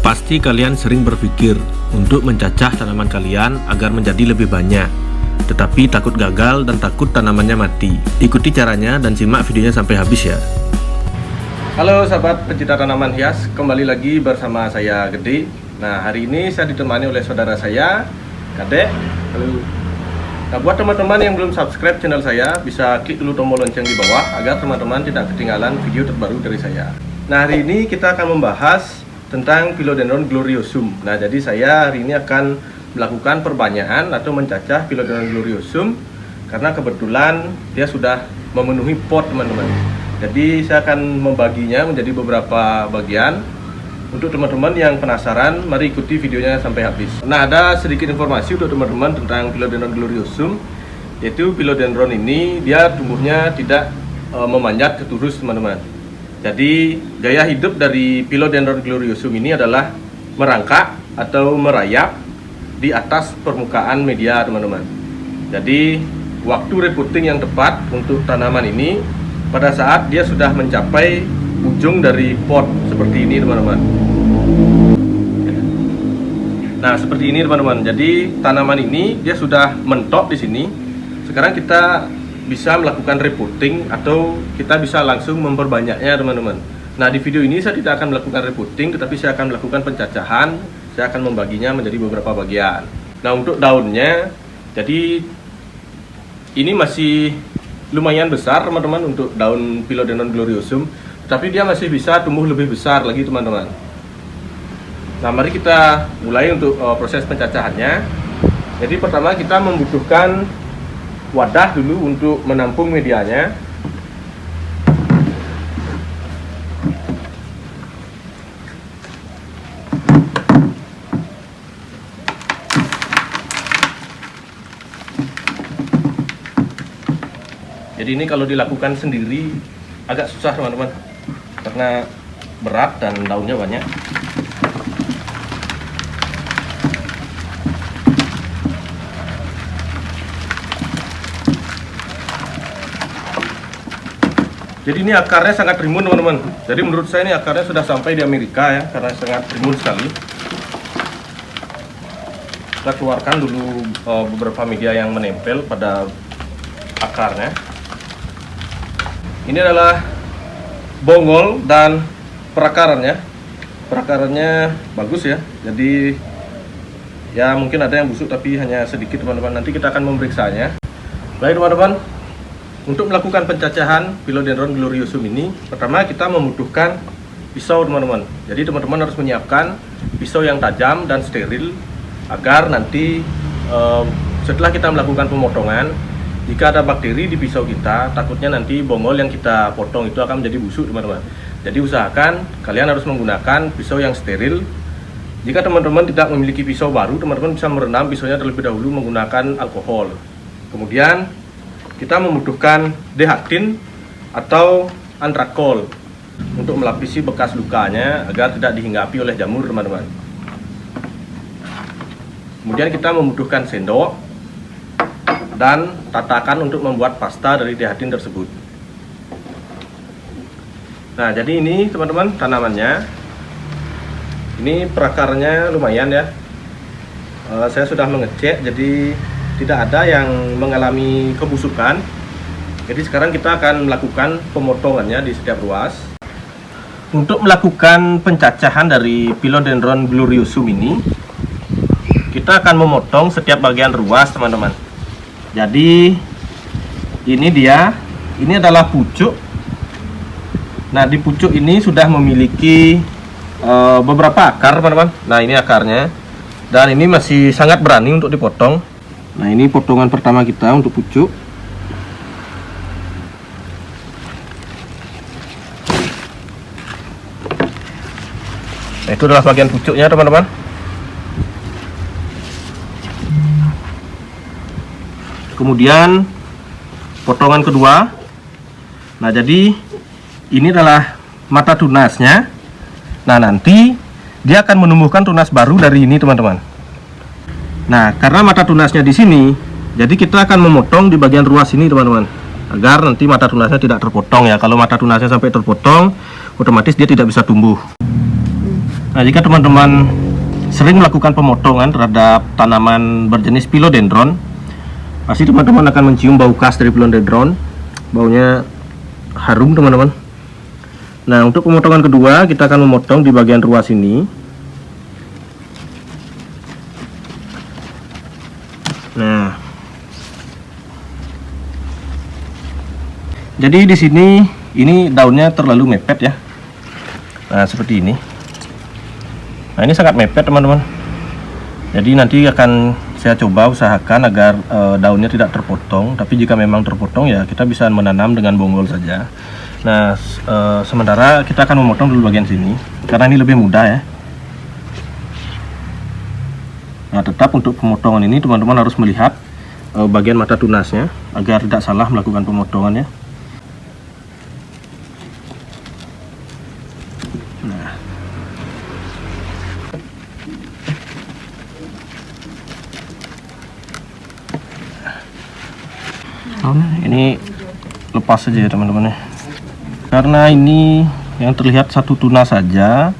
Pasti kalian sering berpikir untuk mencacah tanaman kalian agar menjadi lebih banyak, tetapi takut gagal dan takut tanamannya mati. Ikuti caranya dan simak videonya sampai habis ya. Halo sahabat pencinta tanaman hias, kembali lagi bersama saya Gede. Nah, hari ini saya ditemani oleh saudara saya, Kadek. Halo. Nah, buat teman-teman yang belum subscribe channel saya, bisa klik dulu tombol lonceng di bawah agar teman-teman tidak ketinggalan video terbaru dari saya. Nah, hari ini kita akan membahas tentang Philodendron gloriosum. Nah, jadi saya hari ini akan melakukan perbanyakan atau mencacah Philodendron gloriosum karena kebetulan dia sudah memenuhi pot, teman-teman. Jadi saya akan membaginya menjadi beberapa bagian. Untuk teman-teman yang penasaran, mari ikuti videonya sampai habis. Nah, ada sedikit informasi untuk teman-teman tentang Philodendron gloriosum, yaitu Philodendron ini dia tumbuhnya tidak memanjat ke turus, teman-teman. Jadi gaya hidup dari Philodendron gloriosum ini adalah merangkak atau merayap di atas permukaan media, teman-teman. Jadi waktu repotting yang tepat untuk tanaman ini pada saat dia sudah mencapai ujung dari pot seperti ini, teman-teman. Nah, seperti ini, teman-teman. Jadi tanaman ini dia sudah mentok di sini. Sekarang kita bisa melakukan repotting atau kita bisa langsung memperbanyaknya, teman-teman. Nah, di video ini saya tidak akan melakukan repotting, tetapi saya akan melakukan pencacahan. Saya akan membaginya menjadi beberapa bagian. Nah, untuk daunnya, jadi ini masih lumayan besar, teman-teman, untuk daun Philodendron gloriosum, tapi dia masih bisa tumbuh lebih besar lagi, teman-teman. Nah, mari kita mulai untuk proses pencacahannya. Jadi pertama kita membutuhkan wadah dulu untuk menampung medianya. Jadi ini kalau dilakukan sendiri agak susah, teman-teman, karena berat dan daunnya banyak. Jadi ini akarnya sangat rimbun, teman-teman. Jadi menurut saya ini akarnya sudah sampai di Amerika ya, karena sangat rimbun sekali. Kita keluarkan dulu beberapa media yang menempel pada akarnya. Ini adalah bongol dan perakarannya. Perakarannya bagus ya. Jadi ya mungkin ada yang busuk tapi hanya sedikit, teman-teman. Nanti kita akan memeriksanya. Baik, teman-teman. Untuk melakukan pencacahan Philodendron gloriosum ini, pertama kita membutuhkan pisau, teman-teman. Jadi teman-teman harus menyiapkan pisau yang tajam dan steril agar nanti setelah kita melakukan pemotongan, jika ada bakteri di pisau kita, takutnya nanti bongol yang kita potong itu akan menjadi busuk, teman-teman. Jadi usahakan kalian harus menggunakan pisau yang steril. Jika teman-teman tidak memiliki pisau baru, teman-teman bisa merendam pisaunya terlebih dahulu menggunakan alkohol. Kemudian kita membutuhkan dehaktin atau antrakol untuk melapisi bekas lukanya agar tidak dihinggapi oleh jamur, teman-teman. Kemudian kita membutuhkan sendok dan tatakan untuk membuat pasta dari dehaktin tersebut. Nah, jadi ini, teman-teman, tanamannya. Ini perakarnya lumayan ya. Saya sudah mengecek, jadi tidak ada yang mengalami kebusukan. Jadi sekarang kita akan melakukan pemotongannya di setiap ruas. Untuk melakukan pencacahan dari Philodendron gloriosum ini, kita akan memotong setiap bagian ruas, teman-teman. Jadi ini dia, ini adalah pucuk. Nah, di pucuk ini sudah memiliki beberapa akar, teman-teman. Nah, ini akarnya. Dan ini masih sangat berani untuk dipotong. Nah, ini potongan pertama kita untuk pucuk. Nah, itu adalah bagian pucuknya, teman-teman. Kemudian potongan kedua. Nah, jadi ini adalah mata tunasnya. Nah, nanti dia akan menumbuhkan tunas baru dari ini, teman-teman. Nah, karena mata tunasnya di sini, jadi kita akan memotong di bagian ruas ini, teman-teman, agar nanti mata tunasnya tidak terpotong ya. Kalau mata tunasnya sampai terpotong, otomatis dia tidak bisa tumbuh. Nah, jika teman-teman sering melakukan pemotongan terhadap tanaman berjenis philodendron, pasti teman-teman akan mencium bau khas dari philodendron. Baunya harum, teman-teman. Nah, untuk pemotongan kedua, kita akan memotong di bagian ruas ini. Nah, jadi di sini ini daunnya terlalu mepet ya. Nah, seperti ini. Nah, ini sangat mepet, teman-teman. Jadi nanti akan saya coba usahakan agar daunnya tidak terpotong. Tapi jika memang terpotong ya kita bisa menanam dengan bonggol saja. Nah, sementara kita akan memotong dulu bagian sini karena ini lebih mudah ya. Nah, tetap untuk pemotongan ini teman-teman harus melihat bagian mata tunasnya agar tidak salah melakukan pemotongannya. Ini lepas saja ya teman-teman ya, karena ini yang terlihat satu tunas saja.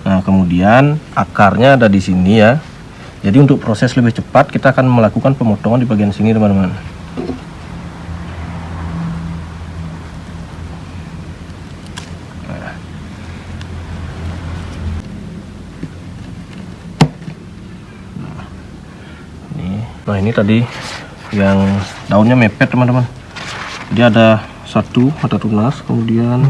Nah, kemudian akarnya ada di sini ya. Jadi untuk proses lebih cepat kita akan melakukan pemotongan di bagian sini, teman-teman. Nah, ini tadi yang daunnya mepet, teman-teman. Jadi ada satu mata tunas, kemudian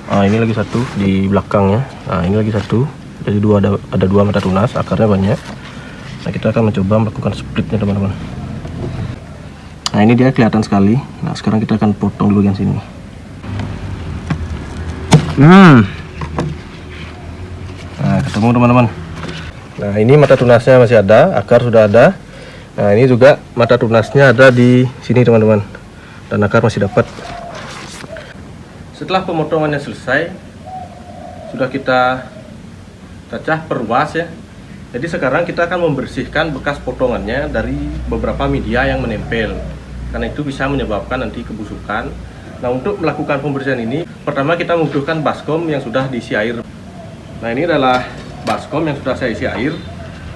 ini lagi satu di belakangnya. Nah, ini lagi satu. Jadi ada dua mata tunas, akarnya banyak. Nah, kita akan mencoba melakukan splitnya, teman-teman. Nah, ini dia kelihatan sekali. Nah, sekarang kita akan potong dulu bagian sini. Nah, ketemu, teman-teman. Nah, ini mata tunasnya masih ada, akar sudah ada. Nah, ini juga mata tunasnya ada di sini, teman-teman, dan akar masih dapat. Setelah pemotongannya selesai, sudah kita cacah per ruas ya. Jadi sekarang kita akan membersihkan bekas potongannya dari beberapa media yang menempel, karena itu bisa menyebabkan nanti kebusukan. Nah, untuk melakukan pembersihan ini, pertama kita membutuhkan baskom yang sudah diisi air. Nah, ini adalah baskom yang sudah saya isi air.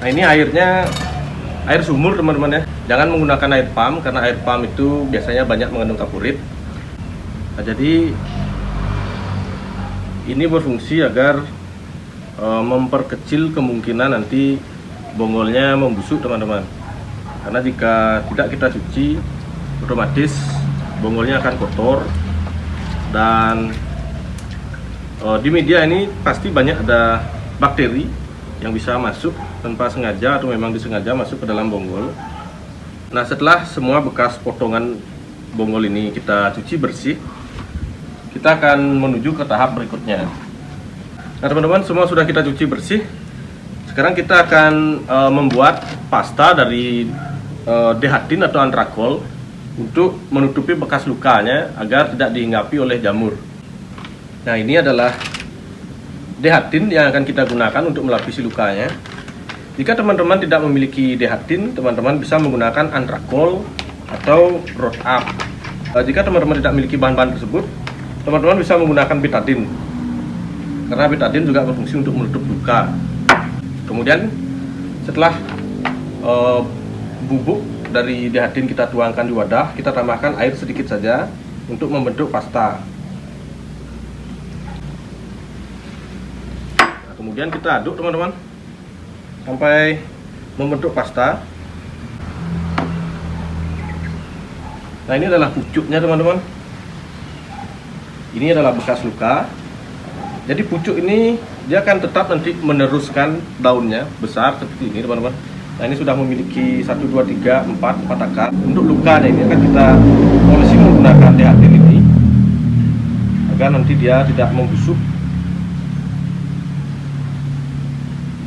Nah, ini airnya air sumur, teman-teman ya. Jangan menggunakan air pump karena air pump itu biasanya banyak mengandung kapurit. Nah, jadi ini berfungsi agar memperkecil kemungkinan nanti bonggolnya membusuk, teman-teman. Karena jika tidak kita cuci, otomatis bonggolnya akan kotor. Dan di media ini pasti banyak ada bakteri yang bisa masuk tanpa sengaja atau memang disengaja masuk ke dalam bonggol. Nah, setelah semua bekas potongan bonggol ini kita cuci bersih, kita akan menuju ke tahap berikutnya. Nah, teman-teman, semua sudah kita cuci bersih. Sekarang kita akan membuat pasta dari dehatin atau antrakol untuk menutupi bekas lukanya agar tidak dihinggapi oleh jamur. Nah, ini adalah dehatin yang akan kita gunakan untuk melapisi lukanya. Jika teman-teman tidak memiliki dehatin, teman-teman bisa menggunakan antrakol atau road up. Jika teman-teman tidak memiliki bahan-bahan tersebut, teman-teman bisa menggunakan betadine, karena betadine juga berfungsi untuk menutup luka. Kemudian setelah bubuk dari dehatin kita tuangkan di wadah, kita tambahkan air sedikit saja untuk membentuk pasta. Nah, kemudian kita aduk, teman-teman, sampai membentuk pasta. Nah, ini adalah pucuknya, teman-teman. Ini adalah bekas luka. Jadi pucuk ini dia akan tetap nanti meneruskan daunnya besar seperti ini, teman-teman. Nah, ini sudah memiliki 1, 2, 3, 4 akar. Untuk lukanya ini akan kita polisi menggunakan dehatin ini agar nanti dia tidak membusuk.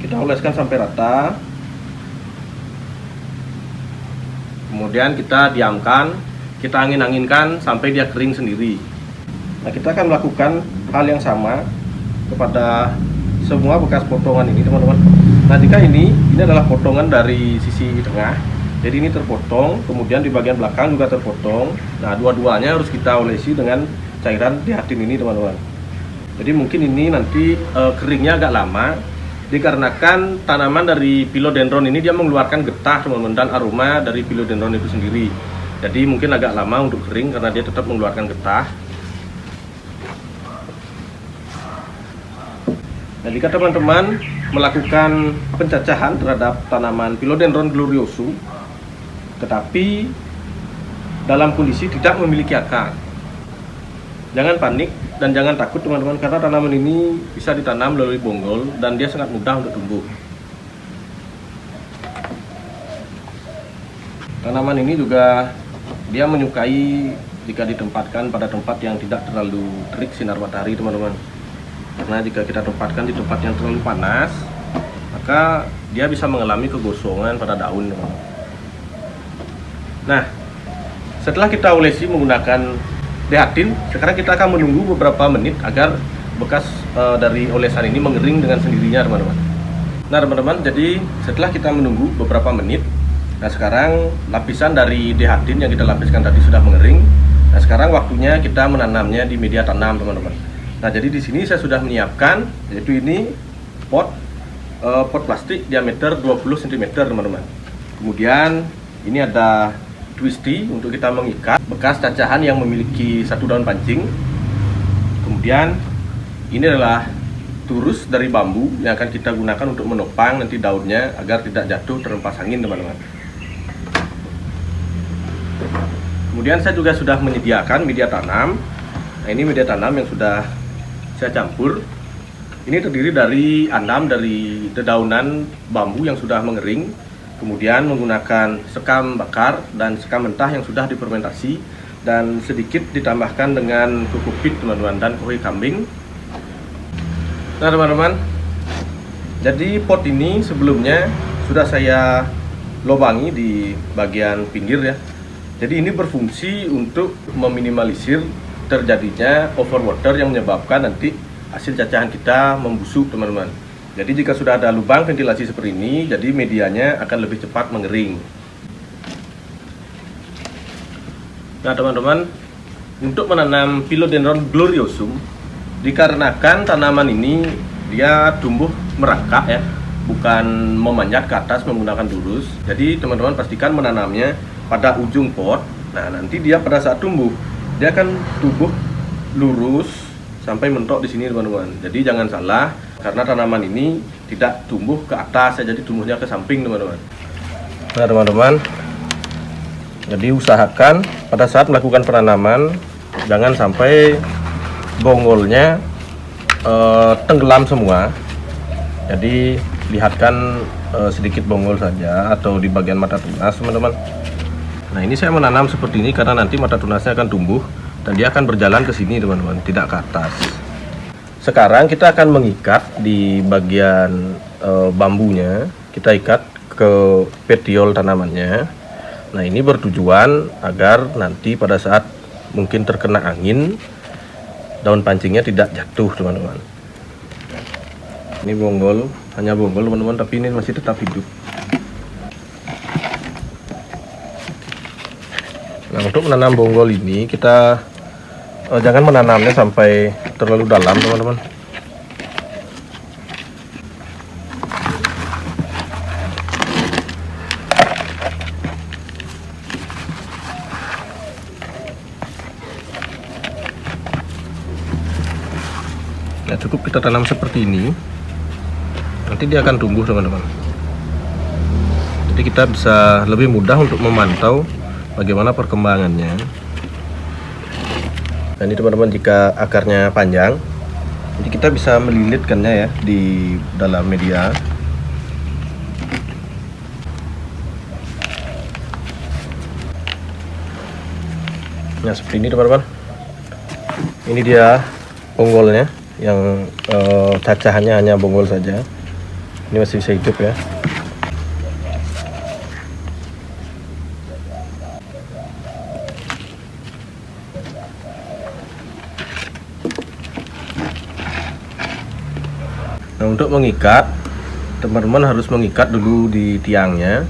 Kita oleskan sampai rata. Kemudian kita diamkan, kita angin-anginkan sampai dia kering sendiri. Nah, kita akan melakukan hal yang sama kepada semua bekas potongan ini, teman-teman. Nah, jika ini adalah potongan dari sisi tengah, jadi ini terpotong, kemudian di bagian belakang juga terpotong. Nah, dua-duanya harus kita olesi dengan cairan dehatin ini, teman-teman. Jadi mungkin ini nanti keringnya agak lama, Dikarenakan tanaman dari philodendron ini dia mengeluarkan getah teman-teman, dan aroma dari philodendron itu sendiri. Jadi mungkin agak lama untuk kering karena dia tetap mengeluarkan getah. Nah, jika teman-teman melakukan pencacahan terhadap tanaman philodendron gloriosum tetapi dalam kondisi tidak memiliki akar, jangan panik dan jangan takut teman-teman, karena tanaman ini bisa ditanam melalui bonggol dan dia sangat mudah untuk tumbuh. Tanaman ini juga dia menyukai jika ditempatkan pada tempat yang tidak terlalu terik sinar matahari teman-teman. Karena jika kita tempatkan di tempat yang terlalu panas, maka dia bisa mengalami kegosongan pada daun teman-teman. Nah, setelah kita olesi menggunakan dehatin, sekarang kita akan menunggu beberapa menit agar bekas dari olesan ini mengering dengan sendirinya teman-teman. Nah teman-teman, jadi setelah kita menunggu beberapa menit, nah sekarang lapisan dari dehatin yang kita lapiskan tadi sudah mengering. Nah sekarang waktunya kita menanamnya di media tanam teman-teman. Nah jadi di sini saya sudah menyiapkan, yaitu ini pot plastik diameter 20 cm teman-teman. Kemudian ini ada twisty untuk kita mengikat bekas cacahan yang memiliki satu daun pancing. Kemudian ini adalah turus dari bambu yang akan kita gunakan untuk menopang nanti daunnya agar tidak jatuh terhempas angin teman-teman. Kemudian saya juga sudah menyediakan media tanam. Nah ini media tanam yang sudah saya campur. Ini terdiri dari andam dari dedaunan bambu yang sudah mengering, kemudian menggunakan sekam bakar dan sekam mentah yang sudah difermentasi, dan sedikit ditambahkan dengan kokopit teman-teman dan kohoi kambing. Nah teman-teman, jadi pot ini sebelumnya sudah saya lobangi di bagian pinggir ya. Jadi ini berfungsi untuk meminimalisir terjadinya overwater yang menyebabkan nanti hasil cacahan kita membusuk teman-teman. Jadi jika sudah ada lubang ventilasi seperti ini, jadi medianya akan lebih cepat mengering. Nah teman-teman, untuk menanam philodendron gloriosum, dikarenakan tanaman ini dia tumbuh merangkak ya, bukan memanjat ke atas menggunakan lurus. Jadi teman-teman pastikan menanamnya pada ujung pot. Nah nanti dia pada saat tumbuh, dia akan tumbuh lurus sampai mentok di sini teman-teman. Jadi jangan salah, karena tanaman ini tidak tumbuh ke atas ya, jadi tumbuhnya ke samping teman-teman. Nah teman-teman, jadi usahakan pada saat melakukan penanaman jangan sampai bonggolnya tenggelam semua. Jadi lihatkan sedikit bonggol saja atau di bagian mata tunas teman-teman. Nah ini saya menanam seperti ini karena nanti mata tunasnya akan tumbuh dan dia akan berjalan ke sini teman-teman, tidak ke atas. Sekarang kita akan mengikat di bagian bambunya, kita ikat ke petiol tanamannya. Nah ini bertujuan agar nanti pada saat mungkin terkena angin, daun pancingnya tidak jatuh teman-teman. Ini bonggol, hanya bonggol teman-teman, tapi ini masih tetap hidup. Nah untuk menanam bonggol ini kita jangan menanamnya sampai terlalu dalam teman-teman. Nah cukup kita tanam seperti ini, nanti dia akan tumbuh teman-teman. Jadi kita bisa lebih mudah untuk memantau bagaimana perkembangannya. Nah ini teman-teman, jika akarnya panjang, jadi kita bisa melilitkannya ya di dalam media. Nah seperti ini teman-teman. Ini dia bonggolnya yang cacahannya hanya bonggol saja. Ini masih bisa hidup ya. Nah untuk mengikat, teman-teman harus mengikat dulu di tiangnya,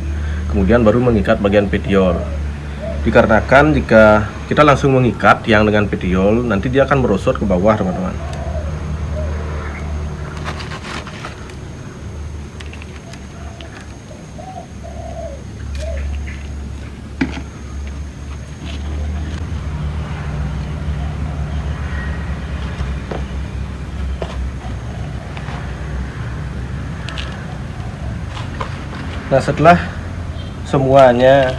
kemudian baru mengikat bagian petiol. Dikarenakan jika kita langsung mengikat tiang dengan petiol, nanti dia akan merosot ke bawah teman-teman. Nah, setelah semuanya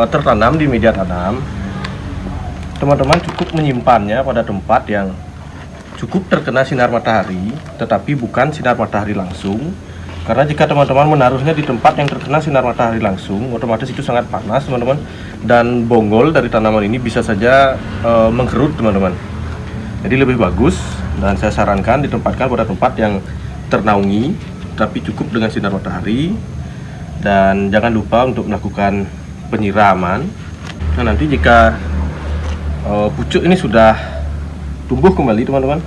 tertanam di media tanam, teman-teman cukup menyimpannya pada tempat yang cukup terkena sinar matahari, tetapi bukan sinar matahari langsung. Karena jika teman-teman menaruhnya di tempat yang terkena sinar matahari langsung, otomatis itu sangat panas teman-teman, dan bonggol dari tanaman ini bisa saja mengkerut teman-teman. Jadi lebih bagus, dan saya sarankan ditempatkan pada tempat yang ternaungi, tapi cukup dengan sinar matahari. Dan jangan lupa untuk melakukan penyiraman. Nah, nanti jika pucuk ini sudah tumbuh kembali teman-teman,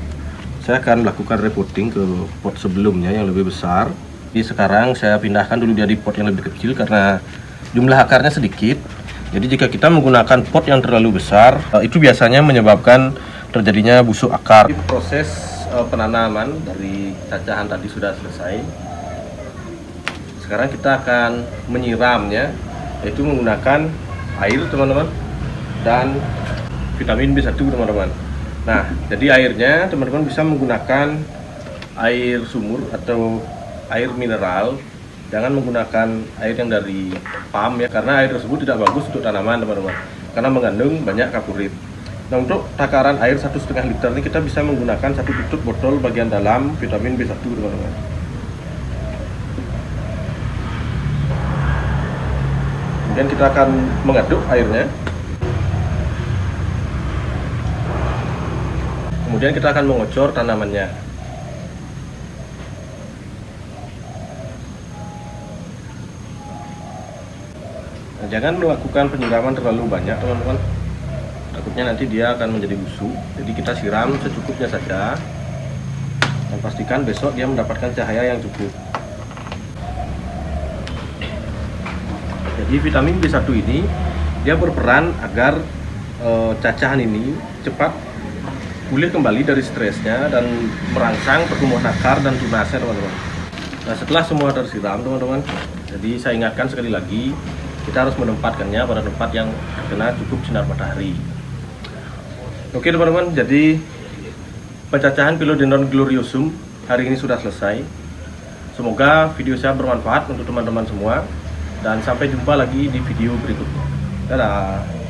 saya akan melakukan repotting ke pot sebelumnya yang lebih besar. Jadi sekarang saya pindahkan dulu dia di pot yang lebih kecil karena jumlah akarnya sedikit. Jadi jika kita menggunakan pot yang terlalu besar, itu biasanya menyebabkan terjadinya busuk akar. Proses penanaman dari cacahan tadi sudah selesai. Sekarang kita akan menyiramnya, yaitu menggunakan air teman-teman dan vitamin B1 teman-teman. Nah, jadi airnya teman-teman bisa menggunakan air sumur atau air mineral, jangan menggunakan air yang dari pump ya, karena air tersebut tidak bagus untuk tanaman teman-teman, karena mengandung banyak kapurrit. Nah, untuk takaran air 1,5 liter ini kita bisa menggunakan 1 tutup botol bagian dalam vitamin B1 teman-teman. Kemudian kita akan mengaduk airnya. Kemudian kita akan mengocor tanamannya. Nah, jangan melakukan penyiraman terlalu banyak teman-teman, takutnya nanti dia akan menjadi busuk. Jadi kita siram secukupnya saja, dan pastikan besok dia mendapatkan cahaya yang cukup. Jadi vitamin B1 ini dia berperan agar cacahan ini cepat pulih kembali dari stresnya dan merangsang pertumbuhan akar dan tunasnya teman-teman. Nah, setelah semua tersiram teman-teman, jadi saya ingatkan sekali lagi, kita harus menempatkannya pada tempat yang terkena cukup sinar matahari. Oke teman-teman, jadi pencacahan Philodendron gloriosum hari ini sudah selesai. Semoga video saya bermanfaat untuk teman-teman semua, dan sampai jumpa lagi di video berikutnya. Dadah.